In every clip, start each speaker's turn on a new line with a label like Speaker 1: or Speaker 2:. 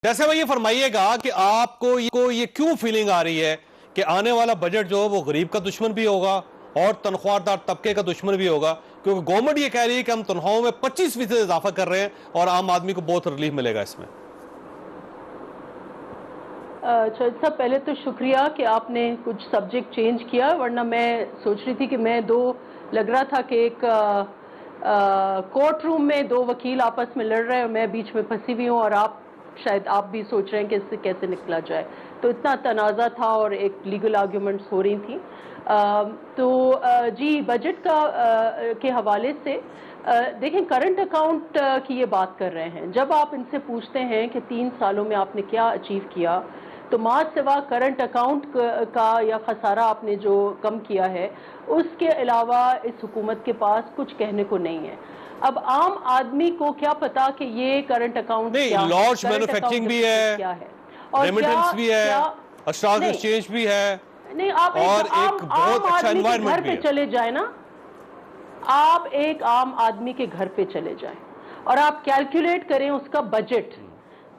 Speaker 1: जैसे भाई ये फरमाइएगा कि आपको ये क्यों फीलिंग आ रही है कि आने वाला बजट जो है वो गरीब का दुश्मन भी होगा और तनख्वाहदार तबके का दुश्मन भी होगा, क्योंकि गवर्नमेंट ये कह रही है कि हम तनख्वाहों में 25% इजाफा कर रहे हैं और आम आदमी को बहुत रिलीफ मिलेगा इसमें।
Speaker 2: अच्छा सब पहले तो शुक्रिया कि आपने कुछ सब्जेक्ट चेंज किया, वरना मैं सोच रही थी कि लग रहा था कि एक कोर्ट रूम में दो वकील आपस में लड़ रहे हैं और मैं बीच में फंसी हुई हूँ, और शायद आप भी सोच रहे हैं कि इससे कैसे निकला जाए। तो इतना तनाज़ा था और एक लीगल आर्ग्यूमेंट्स हो रही थी। जी बजट के हवाले से देखें, करंट अकाउंट की ये बात कर रहे हैं। जब आप इनसे पूछते हैं कि 3 सालों में आपने क्या अचीव किया, तो माँ सिवा करंट अकाउंट का या खसारा आपने जो कम किया है, उसके अलावा इस हुकूमत के पास कुछ कहने को नहीं है। अब आम आदमी को क्या पता कि ये करंट अकाउंट क्या है,
Speaker 1: लॉन्च मैन्युफैक्चरिंग भी है,
Speaker 2: क्या है और
Speaker 1: रेमिटेंस भी है, स्टॉक एक्सचेंज भी है,
Speaker 2: नहीं आप
Speaker 1: और एक बहुत अच्छा एनवायरनमेंट भी है।
Speaker 2: चले जाए ना, आप एक आम आदमी के घर पे चले जाएं और आप कैलकुलेट करें उसका बजट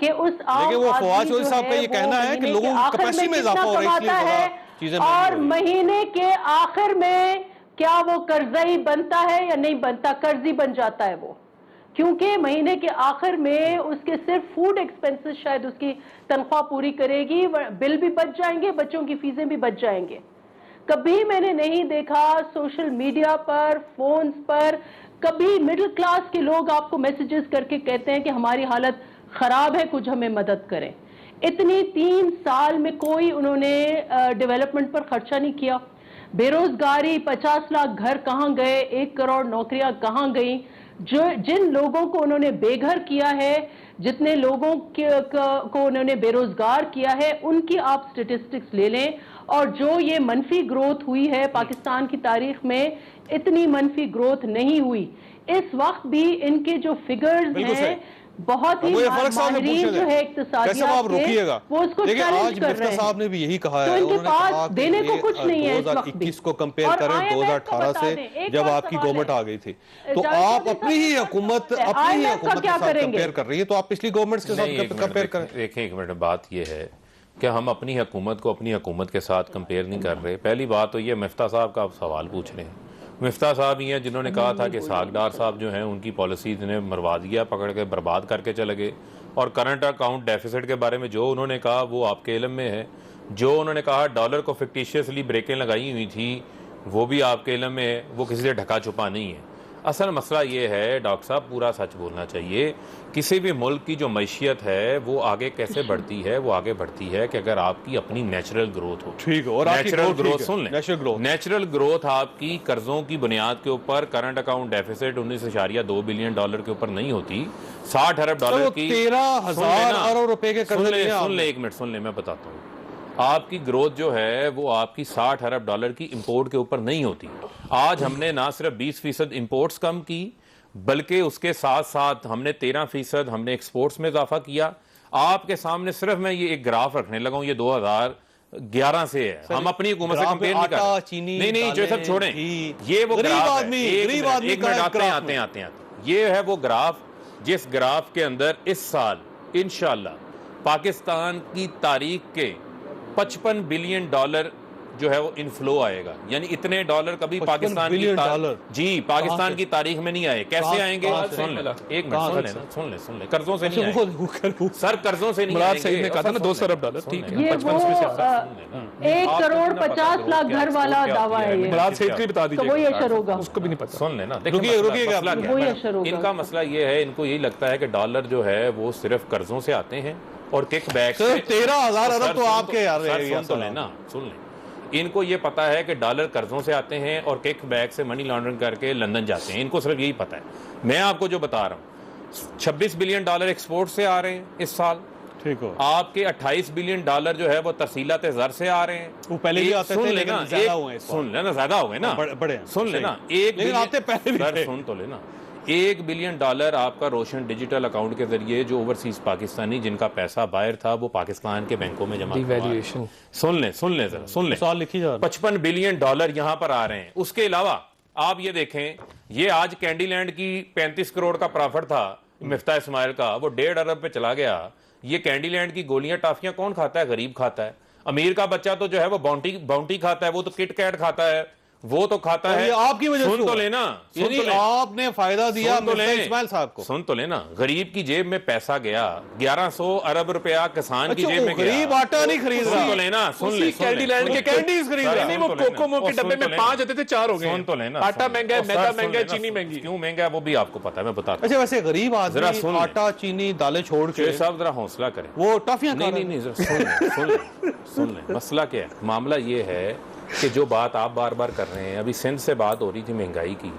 Speaker 2: कि उस आम
Speaker 1: वो फवाद
Speaker 2: आदमी
Speaker 1: साहब का ये कहना है कि लोगों की कैपेसिटी में इजाफा हो रहा है चीजें,
Speaker 2: और महीने के आखिर में क्या वो कर्जई बनता है या नहीं बनता, कर्जी बन जाता है वो, क्योंकि महीने के आखिर में उसके सिर्फ फूड एक्सपेंसेस शायद उसकी तनख्वाह पूरी करेगी, बिल भी बच जाएंगे, बच्चों की फीसें भी बच जाएंगे। कभी मैंने नहीं देखा सोशल मीडिया पर, फोन्स पर, कभी मिडिल क्लास के लोग आपको मैसेजेस करके कहते हैं कि हमारी हालत खराब है, कुछ हमें मदद करें। इतनी 3 साल में कोई उन्होंने डेवलपमेंट पर खर्चा नहीं किया। बेरोजगारी 50 लाख घर कहां गए, 1 करोड़ नौकरियां कहां गई, जिन लोगों को उन्होंने बेघर किया है, जितने लोगों को उन्होंने बेरोजगार किया है, उनकी आप स्टेटिस्टिक्स ले लें। और जो ये मनफी ग्रोथ हुई है पाकिस्तान की तारीख में, इतनी मनफी ग्रोथ नहीं हुई। इस वक्त भी इनके जो फिगर्स हैं बहुत ही माहिरीन जो है इक्तिसादियात के, वो उसको चैलेंज कर रहे हैं।
Speaker 1: साहब ने भी यही कहा है,
Speaker 2: तो इनके पास देने को कुछ नहीं है।
Speaker 1: 2021 को कंपेयर करें 2018 से, जब आपकी गवर्नमेंट आ गई थी, तो आप अपनी ही हुकूमत के साथ कंपेयर कर रही है, तो आप पिछली गवर्नमेंट के साथ कंपेयर करें।
Speaker 3: देखें एक मिनट, बात यह है कि हम अपनी हुकूमत को अपनी हुकूमत के साथ कंपेयर नहीं कर रहे। पहली बात तो ये मिफ्ता साहब का आप सवाल पूछ रहे हैं। मिफ्ता साहब ही हैं जिन्होंने कहा था कि सागदार साहब जो हैं उनकी पॉलिसीज ने मरवा दिया, पकड़ के बर्बाद करके चले गए। और करंट अकाउंट डेफिसिट के बारे में जो उन्होंने कहा वो आपके इल्म में है। जो उन्होंने कहा डॉलर को फिक्टिशियसली ब्रेकें लगाई हुई थी, वो भी आपके इल्म में है, वो किसी से ढका छुपा नहीं है। असल मसला ये है डॉक्टर साहब, पूरा सच बोलना चाहिए। किसी भी मुल्क की जो मैशियत है वो आगे कैसे बढ़ती है, वो आगे बढ़ती है कि अगर आपकी अपनी नेचुरल ग्रोथ हो।
Speaker 1: ठीक है, और
Speaker 3: नेचुरल ग्रोथ सुन लें,
Speaker 1: नेचुरल
Speaker 3: ग्रोथ आपकी कर्जों की बुनियाद के ऊपर, current account deficit 19.2 billion dollar के ऊपर नहीं होती, 60 अरब डॉलर की
Speaker 1: 13,000 अरब रुपए के कर्ज।
Speaker 3: सुन ले एक मिनट, सुन ले, मैं बताता हूँ। आपकी ग्रोथ जो है वो आपकी 60 अरब डॉलर की इंपोर्ट के ऊपर नहीं होती। आज हमने ना सिर्फ 20% इंपोर्ट्स कम की, बल्कि उसके साथ साथ हमने 13% हमने एक्सपोर्ट्स में इजाफा किया। आपके सामने सिर्फ मैं ये एक ग्राफ रखने लगा हूं, ये 2011 से है, हम अपनी हुकूमत से कंपेयर नहीं कर रहे। नहीं जो सब छोड़ें, ये वो ग्राफ है, आते हैं ये है वो ग्राफ जिस ग्राफ के अंदर इस साल इंशाल्लाह पाकिस्तान की तारीख के 55 बिलियन डॉलर जो है वो इनफ्लो आएगा। यानी इतने डॉलर कभी पाकिस्तान की पाकिस्तान की तारीख में नहीं आए। कैसे आएंगे? सुन ले एक मिनट, सुन ले कर्जों से नहीं आएंगे सर, कर्जों से नहीं आएंगे।
Speaker 4: कहा था ना 200 अरब डॉलर, ठीक है,
Speaker 2: 1 करोड़ 50 लाख घर वाला दावा है ये।
Speaker 4: बता दीजिए,
Speaker 2: वो ये अशर होगा,
Speaker 4: उसको भी नहीं पता।
Speaker 3: सुन लेना,
Speaker 1: रुकिएगा।
Speaker 3: इनका मसला ये है, इनको यही लगता है कि डॉलर जो है वो सिर्फ कर्जों से आते हैं और किक बैक।
Speaker 1: 13,000 अरब तो आपके यार,
Speaker 3: सुन ले, इनको ये पता है कि डॉलर कर्जों से आते हैं और किक बैक से मनी लॉन्ड्रिंग करके लंदन जाते हैं। इनको सिर्फ यही पता है। मैं आपको जो बता रहा हूँ, 26 बिलियन डॉलर एक्सपोर्ट से आ रहे हैं इस साल, ठीक हो। आपके 28 बिलियन डॉलर जो है वो तरसीलात ज़र से आ रहे हैं।
Speaker 1: वो पहले भी आते थे, लेकिन ज्यादा हुए हैं।
Speaker 3: सुन लेना, ज्यादा हो गए ना,
Speaker 1: बड़े।
Speaker 3: सुन लेना,
Speaker 1: आते पहले भी,
Speaker 3: सुन तो लेना, 1 बिलियन डॉलर आपका रोशन डिजिटल अकाउंट के जरिए जो ओवरसीज पाकिस्तानी जिनका पैसा बाहर था वो पाकिस्तान के बैंकों में जमा
Speaker 1: डिवैल्यूएशन।
Speaker 3: सुन ले जरा, सुन ले, 55 बिलियन डॉलर यहां पर आ रहे हैं। उसके अलावा आप ये देखें, ये आज कैंडी लैंड की 35 करोड़ का प्रॉफिट था मिफ्ता इस्माइल का, वो 1.5 अरब पे चला गया। ये कैंडीलैंड की गोलियां टाफियां कौन खाता है? गरीब खाता है। अमीर का बच्चा तो जो है वो बाउंटी खाता है, वो तो किट कैट खाता है, वो तो खाता है।
Speaker 1: ये आपकी वजह से
Speaker 3: सुन तो
Speaker 1: हुआ।
Speaker 3: लेना,
Speaker 1: यानी आपने फायदा दिया
Speaker 3: सुन तो ले,
Speaker 1: इस्माइल साहब को।
Speaker 3: सुन तो लेना, गरीब की जेब में पैसा गया, 1100 अरब रुपया किसान की जेब में गया।
Speaker 1: गरीब आटा नहीं खरीद रहा।
Speaker 3: सुन तो लेना, सुन ले,
Speaker 4: कैंडीलैंड के
Speaker 1: कैंडीज खरीद रहा है।
Speaker 4: नहीं, वो कोकोमो के डब्बे में 5 आते थे, 4 हो गए।
Speaker 3: सुन तो लेना,
Speaker 4: आटा महंगा है, मैदा महंगा है, चीनी महंगी।
Speaker 3: क्यों महंगा है वो भी आपको पता है, मैं बताता हूं।
Speaker 1: अच्छा, वैसे गरीब
Speaker 3: जरा
Speaker 1: आदमी
Speaker 3: सुन ले।
Speaker 1: आटा चीनी दालें छोड़ के
Speaker 3: साहब जरा हौसला करें।
Speaker 1: वो टॉफियां
Speaker 3: नहीं नहीं नहीं, जरा सुन ले। मसला क्या है? मामला ये है कि जो बात आप बार बार कर रहे हैं, अभी सिंध से बात हो रही थी महंगाई की,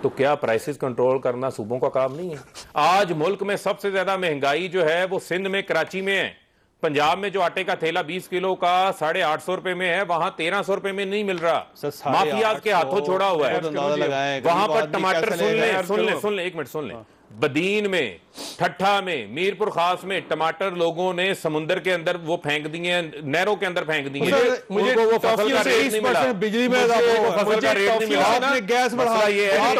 Speaker 3: तो क्या प्राइसेस कंट्रोल करना सूबों का काम नहीं है? आज मुल्क में सबसे ज्यादा महंगाई जो है वो सिंध में, कराची में है। पंजाब में जो आटे का थैला 20 किलो का 850 रुपए में है, वहां 1300 रुपए में नहीं मिल रहा, माफियाज के हाथों छोड़ा हुआ है। वहां पर टमाटर, सुन ले, एक मिनट सुन ले, बदीन में, ठट्ठा में, मीरपुर खास में टमाटर लोगों ने समुद्र के अंदर वो फेंक दिए, नहरों के अंदर फेंक दिए।
Speaker 1: मुझे
Speaker 3: वो फसल का रेट नहीं मिला,
Speaker 1: बिजली में
Speaker 3: फसल का रेट नहीं मिला।
Speaker 1: आपने गैस बढ़ा,
Speaker 3: ये है,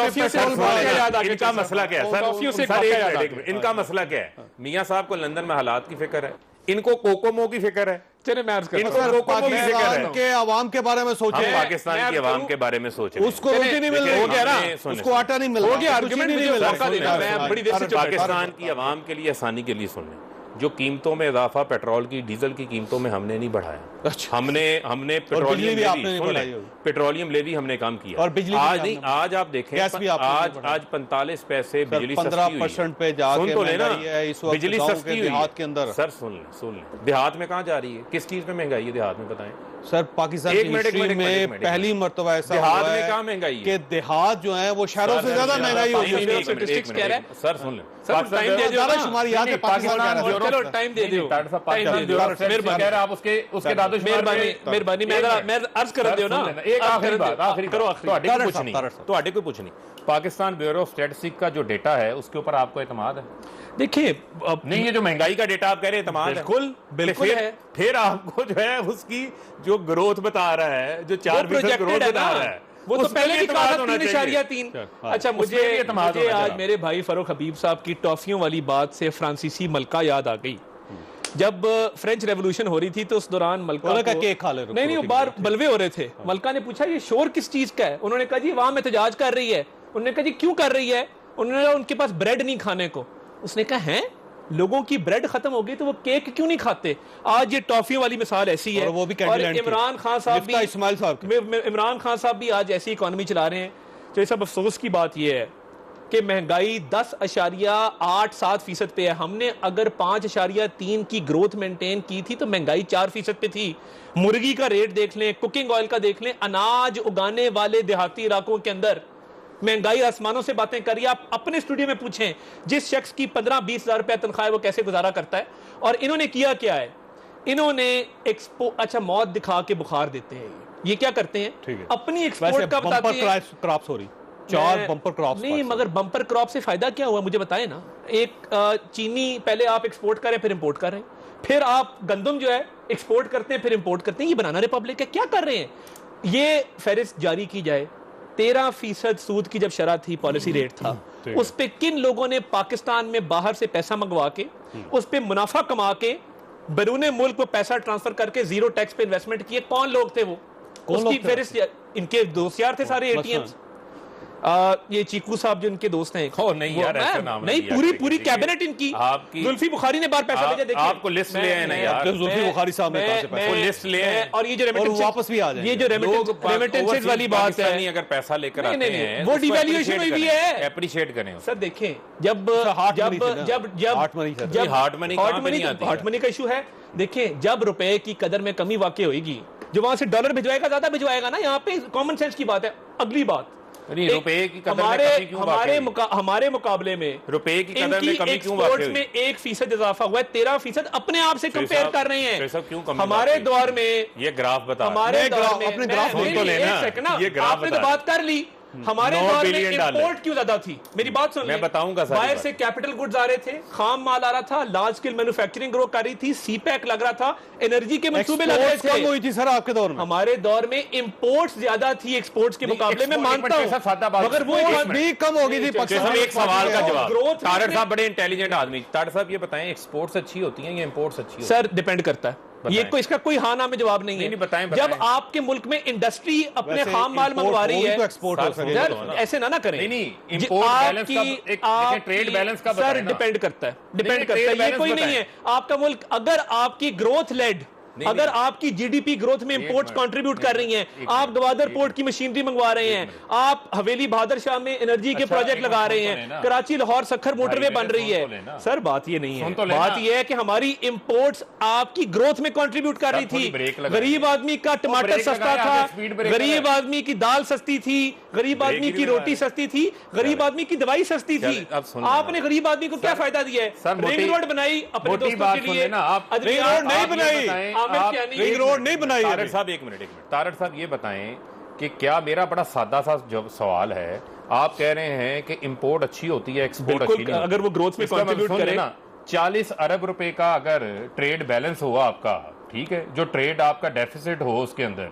Speaker 3: इनका मसला क्या है
Speaker 4: टॉफियों
Speaker 3: इनका मसला क्या है? मियां साहब को लंदन में हालात की फिक्र है, इनको कोकोमो की फिक्र है।
Speaker 4: चले मैं अर्ज
Speaker 3: इनको
Speaker 4: करता हूं।
Speaker 3: कोकोमो की फिक्र है।
Speaker 1: के आवाम के बारे में सोचे,
Speaker 3: हम पाकिस्तान की आवाम के बारे में सोच रहे हैं।
Speaker 1: उसको रोटी नहीं मिल रही,
Speaker 3: हो गया ना,
Speaker 1: उसको आटा नहीं मिल रहा,
Speaker 4: हो गया,
Speaker 1: कुछ
Speaker 4: आर्गुमेंट
Speaker 1: नहीं
Speaker 4: मुझे
Speaker 1: मिल
Speaker 4: मौका देना,
Speaker 1: रहा।
Speaker 4: मैं बड़ी देर से
Speaker 3: पाकिस्तान की आवाम के लिए आसानी के लिए सुन लें, जो कीमतों में इजाफा पेट्रोल की, डीजल की कीमतों में हमने नहीं बढ़ाया।
Speaker 1: अच्छा।
Speaker 3: हमने
Speaker 1: बिजली भी आपने नहीं बढ़ाई होगी।
Speaker 3: पेट्रोलियम लेवी हमने काम किया।
Speaker 1: और बिजली
Speaker 3: आज नहीं, आज आप देखें,
Speaker 1: गैस भी आपने नहीं बढ़ाई।
Speaker 3: आज 45 पैसे बिजली
Speaker 1: 15% पे जाके महंगाई है इस वक्त
Speaker 3: बिजली
Speaker 1: गाँव
Speaker 3: सस्ती
Speaker 1: के
Speaker 3: हुई
Speaker 1: देहात
Speaker 3: है।
Speaker 1: के अंदर।
Speaker 3: सर सुन ले, देहात में कहाँ जा रही है? किस चीज में महंगाई है देहात में, बताएं
Speaker 1: सर, पाकिस्तान की हिस्ट्री में पहली मर्तबा ऐसा
Speaker 3: देहात
Speaker 1: हुआ
Speaker 3: में
Speaker 1: है
Speaker 3: कहाँ महंगाई है
Speaker 1: कि देहात जो है वो शहरों से ज्यादा महंगाई होगी।
Speaker 4: स्टैटिस्टिक्स कह रहा है।
Speaker 3: सर सुन ले,
Speaker 4: टाइम दे
Speaker 1: ज्यादा शुमारी याद है पाकिस्तान का।
Speaker 4: चलो टाइम दे दो, मेहरबानी, मैं अर्ज कर दियो ना।
Speaker 3: एक आखिरी बात, ਤੁਹਾਡੇ कोई पूछ नहीं। पाकिस्तान ब्यूरो ऑफ स्टैटिस्टिक्स का जो डेटा है उसके ऊपर आपको एतमाद है?
Speaker 4: देखिए,
Speaker 3: नहीं, ये जो महंगाई का डेटा आप कह रहे हैं एतमाद
Speaker 4: बिल्कुल है।
Speaker 3: फिर आपको जो है उसकी जो ग्रोथ बता रहा है, जो 4% ग्रोथ बता रहा है,
Speaker 4: वो तो पहले भी कहा था
Speaker 3: 3.3।
Speaker 4: 3.3। अच्छा, मुझे आज मेरे भाई फरूख हबीब साहब की टॉफियों वाली बात से फ्रांसीसी मलका याद आ गई। जब फ्रेंच रेवोल्यूशन हो रही थी तो उस दौरान मलका को
Speaker 1: केक खा ले,
Speaker 4: नहीं, वो बाहर बलवे हो रहे थे। मलका ने पूछा ये शोर किस चीज का है? उन्होंने कहा जी वहां एहतजाज कर रही है। उन्होंने कहा जी क्यों कर रही है? उन्होंने कहा उनके पास ब्रेड नहीं खाने को। उसने कहा है, लोगों की ब्रेड खत्म हो गई तो वो केक क्यों नहीं खाते? आज ये टॉफियों वाली मिसाल ऐसी है।
Speaker 1: और वो भी
Speaker 4: इमरान खान साहब भी,
Speaker 1: इस्माइल साहब,
Speaker 4: इमरान खान साहब भी आज ऐसी इकोनॉमी चला रहे हैं। तो ये सब अफसोस की बात ये है कि महंगाई 10.87% पे है। हमने अगर 5.3 की ग्रोथ मेंटेन की थी तो महंगाई 4% पे थी। मुर्गी का रेट देख लें, कुकिंग ऑयल का देख लें, अनाज उगाने वाले देहाती इलाकों के अंदर महंगाई आसमानों से बातें करिए। आप अपने स्टूडियो में पूछें जिस शख्स की 15-20 हजार रुपया तनख्वाह है वो कैसे गुजारा करता है। और इन्होंने किया क्या है? इन्होंने अच्छा मौत दिखा के बुखार देते हैं। ये क्या करते हैं? अपनी एक्सपोर्ट का बताते हैं।
Speaker 1: क्रॉप्स हो रही 4 बम्पर क्रॉप्स
Speaker 4: नहीं, मगर बम्पर क्रॉप से फायदा क्या हुआ मुझे बताएं ना। एक चीनी पहले आप एक्सपोर्ट करें फिर इंपोर्ट कर रहे हैं, फिर आप गंदम जो है एक्सपोर्ट करते हैं फिर इंपोर्ट करते हैं। ये बनाना रिपब्लिक है, क्या कर रहे हैं? ये फेरिस्त जारी की जाए। 13% सूद की जब शरह थी, पॉलिसी रेट था, उस पे किन लोगों ने पाकिस्तान में बाहर से पैसा मंगवा के उस पे मुनाफा कमा के बैरून मुल्क को पैसा ट्रांसफर करके जीरो टैक्स पे इन्वेस्टमेंट किए? कौन लोग थे वो? उसकी फेरिस्त, इनके दोस्त यार थे सारे एटीएम। ये चीकू साहब जो इनके दोस्त हैं,
Speaker 3: नहीं यार, ऐसा नाम
Speaker 4: नहीं, पूरी कैबिनेट इनकी, जुल्फी बुखारी ने बार पैसा भेजा। देखिए
Speaker 3: आपको लिस्ट ले आए ना यार,
Speaker 1: जुल्फी बुखारी साहब ने कहा से पैसा
Speaker 3: लिस्ट ले आए।
Speaker 4: और ये जो
Speaker 1: वापस भी आ जाएंगे।
Speaker 4: ये जो रेमिटेंसेस वाली बात है,
Speaker 3: अगर पैसा लेकर आते हैं
Speaker 4: वो डिवैल्यूएशन हुई भी है,
Speaker 3: एप्रिशिएट करें
Speaker 4: सर। देखें जब हार्ट मनी का इशू है। देखें जब रुपए की कदर में कमी वाकई होगी, जो वहां से डॉलर भिजवाएगा ज्यादा भिजवाएगा ना। यहाँ पे कॉमन सेंस की बात है। अगली बात,
Speaker 3: रुपए की कदर में कमी क्यों
Speaker 4: हमारे मुकाबले में
Speaker 3: रुपए की कदर में कमी क्यों
Speaker 4: एक्सपोर्ट्स में 1% इजाफा हुआ है, 13% अपने आप से कंपेयर कर रहे हैं। हमारे दौर में
Speaker 3: ये ग्राफ बता,
Speaker 4: हमारे दौर में
Speaker 3: अपने ग्राफ सुन तो लेना,
Speaker 4: ये ग्राफ आपने तो बात कर ली। हमारे
Speaker 3: 9
Speaker 4: दौर में
Speaker 3: बिलियन डॉलर।
Speaker 4: इंपोर्ट क्यों ज्यादा थी? मेरी बात सुन
Speaker 3: मैं बताऊंगा सारी
Speaker 4: बाहर
Speaker 3: बात।
Speaker 4: से कैपिटल गुड्स आ रहे थे, खाम माल आ रहा था, लार्ज स्केल मैन्युफैक्चरिंग ग्रो कर रही थी, सीपैक लग रहा था, एनर्जी के मंसूबे लग रहे
Speaker 1: एक्सपोर्ट्स कम
Speaker 4: थे।
Speaker 1: हुई थी सर आपके दौर में।
Speaker 4: हमारे दौर में इंपोर्ट्स ज्यादा थी एक्सपोर्ट्स के
Speaker 3: नहीं,
Speaker 4: मुकाबले में,
Speaker 3: export-
Speaker 4: मानता
Speaker 3: एक मिनट,
Speaker 4: हूं,
Speaker 3: सादा बात-
Speaker 4: मगर वो
Speaker 3: एक
Speaker 4: एक
Speaker 3: मिनट।
Speaker 1: भी कम होगी थी
Speaker 4: नहीं,
Speaker 1: पाकिस्तान
Speaker 3: जैसे
Speaker 1: में।
Speaker 3: एक सवाल का जवाब,
Speaker 4: ग्रोथ
Speaker 3: तारड़
Speaker 4: में-
Speaker 3: साहब बड़े इंटेलिजेंट आदमी, तारड़ साहब ये बताएं एक्सपोर्ट्स अच्छी होती हैं या इंपोर्ट्स अच्छी होती
Speaker 4: सर डिपेंड करता है, ये
Speaker 3: बताएं।
Speaker 4: कोई इसका कोई हाँ ना में जवाब नहीं है।
Speaker 3: नहीं, बताएं,
Speaker 4: जब
Speaker 3: बताएं।
Speaker 4: आपके मुल्क में इंडस्ट्री अपने
Speaker 1: वैसे
Speaker 4: खाम माल
Speaker 1: import
Speaker 4: मंगवा रही
Speaker 1: होगी
Speaker 4: है,
Speaker 1: तो export हो
Speaker 3: सर,
Speaker 1: सकेगा।
Speaker 4: यार,
Speaker 3: तो है ना।
Speaker 4: ऐसे ना करें।
Speaker 3: नहीं, नहीं,
Speaker 4: जी,
Speaker 3: import balance का
Speaker 4: आपकी-
Speaker 3: एक देखें, trade balance का
Speaker 4: सर
Speaker 3: बताएं ना।
Speaker 4: डिपेंड करता है, डिपेंड
Speaker 3: नहीं,
Speaker 4: करता
Speaker 3: trade
Speaker 4: है, ये
Speaker 3: balance
Speaker 4: कोई नहीं
Speaker 3: बताएं।
Speaker 4: है। आपका मुल्क अगर आपकी ग्रोथ लेड,
Speaker 3: नहीं,
Speaker 4: अगर
Speaker 3: नहीं।
Speaker 4: आपकी जीडीपी ग्रोथ में इंपोर्ट्स
Speaker 3: मिनट,
Speaker 4: कंट्रीब्यूट
Speaker 3: एक
Speaker 4: कर रही हैं,
Speaker 3: मिनट,
Speaker 4: आप
Speaker 3: एक
Speaker 4: गवादर
Speaker 3: मिनट,
Speaker 4: पोर्ट की मशीनरी मंगवा रहे हैं,
Speaker 3: मिनट।
Speaker 4: आप हवेली बहादुर शाह में एनर्जी के
Speaker 3: अच्छा,
Speaker 4: प्रोजेक्ट
Speaker 3: एक
Speaker 4: लगा
Speaker 3: मिनट,
Speaker 4: रहे
Speaker 3: सुन तो
Speaker 4: हैं,
Speaker 3: लेना।
Speaker 4: कराची लाहौर सखर मोटरवे
Speaker 3: भाई,
Speaker 4: बन रही
Speaker 3: सुन तो
Speaker 4: है।
Speaker 3: लेना।
Speaker 4: सर बात ये नहीं
Speaker 3: सुन
Speaker 4: है,
Speaker 3: तो लेना।
Speaker 4: बात ये है कि हमारी इंपोर्ट्स आपकी ग्रोथ में कंट्रीब्यूट कर रही
Speaker 3: थोड़ी
Speaker 4: थी।
Speaker 3: ब्रेक लगाएं।
Speaker 4: गरीब आदमी का टमाटर
Speaker 3: ब्रेक
Speaker 4: सस्ता
Speaker 3: लगाएं,
Speaker 4: था,
Speaker 3: आगे स्पीड ब्रेक
Speaker 4: गरीब
Speaker 3: लगाएं।
Speaker 4: आदमी की दाल सस्ती थी, गरीब
Speaker 3: ब्रेक
Speaker 4: आदमी
Speaker 3: ही
Speaker 4: की
Speaker 3: नहीं
Speaker 4: रोटी
Speaker 3: लगाएं।
Speaker 4: सस्ती थी, गरीब आदमी की दवाई सस्ती थी।
Speaker 3: चलें, अब सुन लेना।
Speaker 4: आपने गरीब आदमी को क्या फायदा दिया है?
Speaker 3: सर,
Speaker 4: रिंग
Speaker 3: मोटी-
Speaker 4: रोड बनाई अपने
Speaker 3: मोटी
Speaker 4: दोस्तों
Speaker 3: बात
Speaker 4: के
Speaker 3: सुन
Speaker 4: लिए,
Speaker 3: लेना, आप-
Speaker 4: अदविया-
Speaker 1: रिंग रोड नहीं
Speaker 3: आप ये
Speaker 1: बनाई।
Speaker 3: बताएं,
Speaker 4: आमिर
Speaker 3: आप-
Speaker 4: कियानी-
Speaker 1: रिंग रोड नहीं बनाई
Speaker 3: तारड़
Speaker 1: अभी।
Speaker 3: साहब एक मिनट, तारड़ साहब ये बताएं कि क्या, मेरा बड़ा सादा सा जो सवाल है, आप कह रहे हैं कि इंपोर्ट अच्छी होती है, एक्सपोर्ट
Speaker 4: बिल्कुल,
Speaker 3: अच्छी नहीं होती।
Speaker 4: अगर वो growth में
Speaker 3: इसका मतलब
Speaker 4: contribute
Speaker 3: सुन
Speaker 4: करे।
Speaker 3: लेना, 40 अरब रुपए का अगर ट्रेड बैलेंस हुआ आपका, ठीक है, जो ट्रेड आपका डेफिसिट हो उसके अंदर,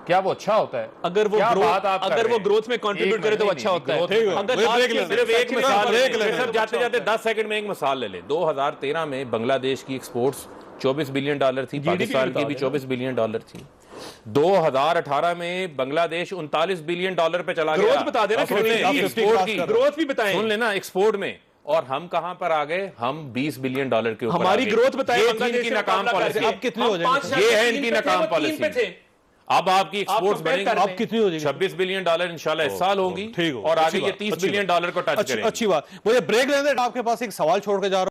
Speaker 3: क्या वो अच्छा होता है?
Speaker 4: अगर वो
Speaker 3: क्या
Speaker 4: ग्रोथ
Speaker 3: बात आप कर
Speaker 4: अगर
Speaker 3: रहे
Speaker 4: वो
Speaker 3: हैं?
Speaker 4: ग्रोथ में कंट्रीब्यूट
Speaker 3: एक
Speaker 4: करे तो
Speaker 3: मिनट,
Speaker 4: अच्छा
Speaker 3: नहीं,
Speaker 4: होता है।
Speaker 3: growth-
Speaker 1: ठीक है,
Speaker 4: अगर
Speaker 1: वही
Speaker 4: लास्ट
Speaker 1: ब्रेक
Speaker 4: के
Speaker 1: लेना।
Speaker 4: सिर्फ एक
Speaker 1: ब्रेक
Speaker 4: मिसाल
Speaker 1: लेना।
Speaker 3: सिर्फ जाते जाते 10 सेकंड में एक मिसाल ले ले। 2013 में बांग्लादेश की एक्सपोर्ट्स 24 बिलियन डॉलर थी, पाकिस्तान की भी 24 बिलियन डॉलर थी। 2018 में बांग्लादेश 39 बिलियन डॉलर पे चला गया।
Speaker 4: ग्रोथ बता देना,
Speaker 3: अब सुन ले,
Speaker 4: कितनी थी?
Speaker 3: एक्सपोर्ट की
Speaker 4: ग्रोथ भी बताएं।
Speaker 3: सुन लेना, एक्सपोर्ट में, और हम कहां पर आ गए? हम 20 बिलियन डॉलर के ऊपर
Speaker 4: हमारी
Speaker 3: आ गए।
Speaker 4: ग्रोथ बताएं
Speaker 3: ये थी
Speaker 4: बांग्लादेश
Speaker 3: इनकी
Speaker 4: से
Speaker 3: नाकाम
Speaker 4: मुकाबला
Speaker 3: पॉलिसी।
Speaker 4: करके।
Speaker 1: अब कितनी
Speaker 4: हम
Speaker 1: हो जाएगी?
Speaker 4: 5
Speaker 3: ये है
Speaker 4: तीन
Speaker 3: इनकी
Speaker 4: पे थे,
Speaker 3: नाकाम
Speaker 4: वो 3
Speaker 3: पॉलिसी।
Speaker 4: पे थे।
Speaker 3: अब आपकी एक्सपोर्ट्स
Speaker 4: compare
Speaker 3: बढ़ेंगी।
Speaker 4: कर रहे
Speaker 1: अब कितनी हो जाएगी?
Speaker 3: 26 बिलियन डॉलर इंशाल्लाह इस साल होगी,
Speaker 1: ठीक हो,
Speaker 3: और
Speaker 1: अच्छी
Speaker 3: आगे ये
Speaker 1: बात,
Speaker 3: 30
Speaker 1: अच्छी
Speaker 3: बिलियन
Speaker 1: बात।
Speaker 3: डॉलर को टच
Speaker 1: अच्छी
Speaker 3: करेंगे।
Speaker 1: अच्छी बात। मुझे ब्रेक लेने दें, आपके पास एक सवाल छोड़ के जा रहा हूं।